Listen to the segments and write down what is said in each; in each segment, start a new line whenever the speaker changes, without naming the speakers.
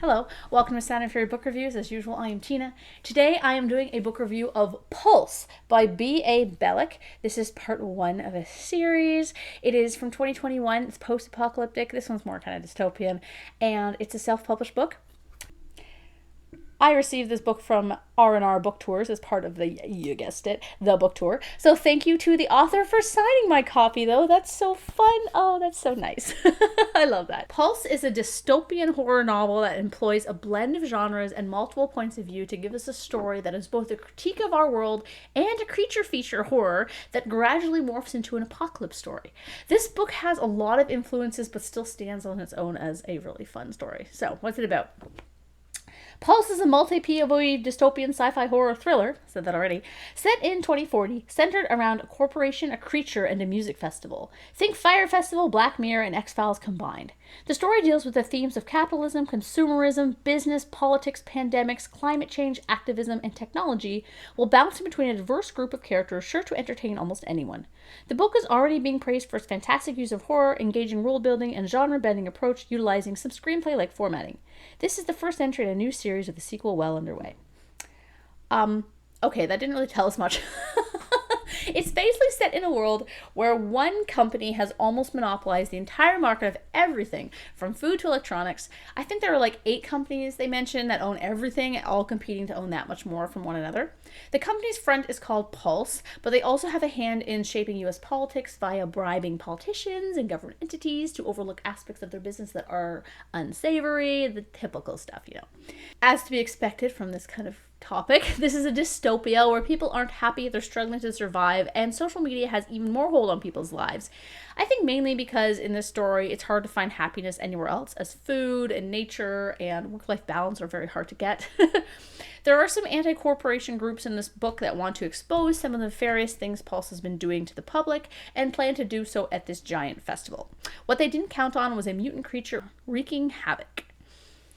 Hello, welcome to Sound and Fury Book Reviews. As usual, I am Tina. Today I am doing a book review of Pulse by B.A. Bellick. This is part one of a series. It is from 2021. It's post-apocalyptic. This one's more kind of dystopian, and it's a self-published book. I received this book from R&R Book Tours as part of the, you guessed it, the book tour. So thank you to the author for signing my copy, though. That's so fun. Oh, that's so nice. I love that. Pulse is a dystopian horror novel that employs a blend of genres and multiple points of view to give us a story that is both a critique of our world and a creature feature horror that gradually morphs into an apocalypse story. This book has a lot of influences but still stands on its own as a really fun story. So, what's it about? Pulse is a multi-POV dystopian sci-fi horror thriller, said that already, set in 2040, centered around a corporation, a creature, and a music festival. Think Fire Festival, Black Mirror, and X-Files combined. The story deals with the themes of capitalism, consumerism, business, politics, pandemics, climate change, activism, and technology, while bouncing between a diverse group of characters sure to entertain almost anyone. The book is already being praised for its fantastic use of horror, engaging world-building, and genre-bending approach utilizing some screenplay-like formatting. This is the first entry in a new series with the sequel well underway. Okay, that didn't really tell us much. It's basically set in a world where one company has almost monopolized the entire market of everything, from food to electronics. I think there are like 8 companies they mentioned that own everything, all competing to own that much more from one another. The company's front is called Pulse, but they also have a hand in shaping U.S. politics via bribing politicians and government entities to overlook aspects of their business that are unsavory, the typical stuff, you know. As to be expected from this kind of topic, this is a dystopia where people aren't happy, they're struggling to survive, and social media has even more hold on people's lives. I think mainly because in this story it's hard to find happiness anywhere else, as food and nature and work-life balance are very hard to get. There are some anti-corporation groups in this book that want to expose some of the nefarious things Pulse has been doing to the public and plan to do so at this giant festival. What they didn't count on was a mutant creature wreaking havoc.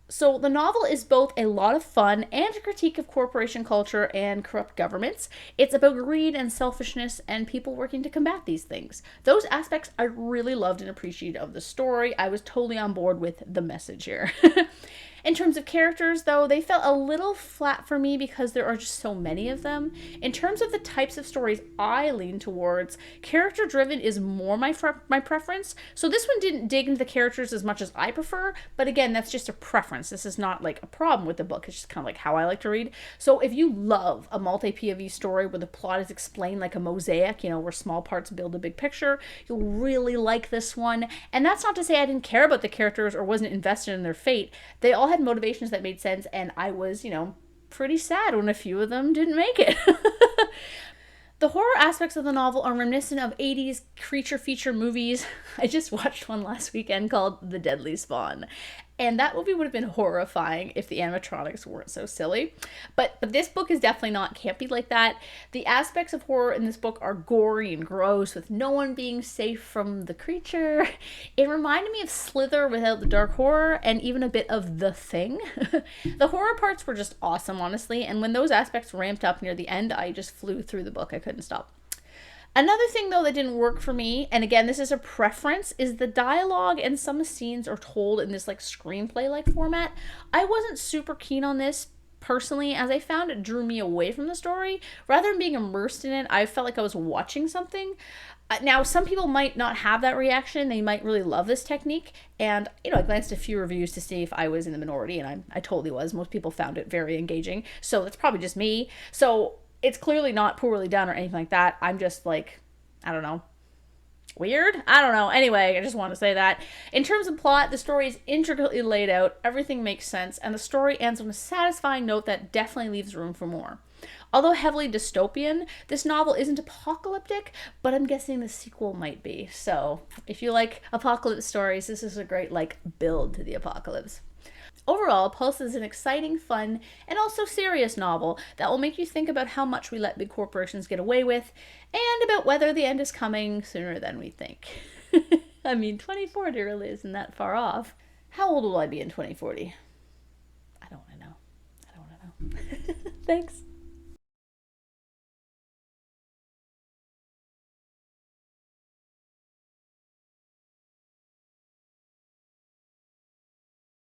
So the novel is both a lot of fun and a critique of corporation culture and corrupt governments. It's about greed and selfishness and people working to combat these things. Those aspects I really loved and appreciated of the story. I was totally on board with the message here. In terms of characters, though, they felt a little flat for me because there are just so many of them. In terms of the types of stories I lean towards, character-driven is more my preference. So this one didn't dig into the characters as much as I prefer, but again, that's just a preference. This is not like a problem with the book. It's just kind of like how I like to read. So if you love a multi-POV story where the plot is explained like a mosaic, you know, where small parts build a big picture, you'll really like this one. And that's not to say I didn't care about the characters or wasn't invested in their fate. They all had motivations that made sense, and I was, pretty sad when a few of them didn't make it. The horror aspects of the novel are reminiscent of 80s creature feature movies. I just watched one last weekend called The Deadly Spawn. And that movie would have been horrifying if the animatronics weren't so silly. But this book is definitely not campy like that. The aspects of horror in this book are gory and gross, with no one being safe from the creature. It reminded me of Slither without the dark horror, and even a bit of The Thing. The horror parts were just awesome, honestly, and when those aspects ramped up near the end, I just flew through the book. I couldn't stop. Another thing, though, that didn't work for me, and again, this is a preference, is the dialogue and some scenes are told in this, like, screenplay-like format. I wasn't super keen on this, personally, as I found it drew me away from the story. Rather than being immersed in it, I felt like I was watching something. Now, some people might not have that reaction. They might really love this technique, and, I glanced at a few reviews to see if I was in the minority, and I totally was. Most people found it very engaging, so that's probably just me. So it's clearly not poorly done or anything like that. I'm just like, I don't know, weird? I don't know. Anyway, I just want to say that. In terms of plot, the story is intricately laid out, everything makes sense, and the story ends on a satisfying note that definitely leaves room for more. Although heavily dystopian, this novel isn't apocalyptic, but I'm guessing the sequel might be. So if you like apocalypse stories, this is a great, build to the apocalypse. Overall, Pulse is an exciting, fun, and also serious novel that will make you think about how much we let big corporations get away with, and about whether the end is coming sooner than we think. I mean, 2040 really isn't that far off. How old will I be in 2040? I don't want to know. Thanks.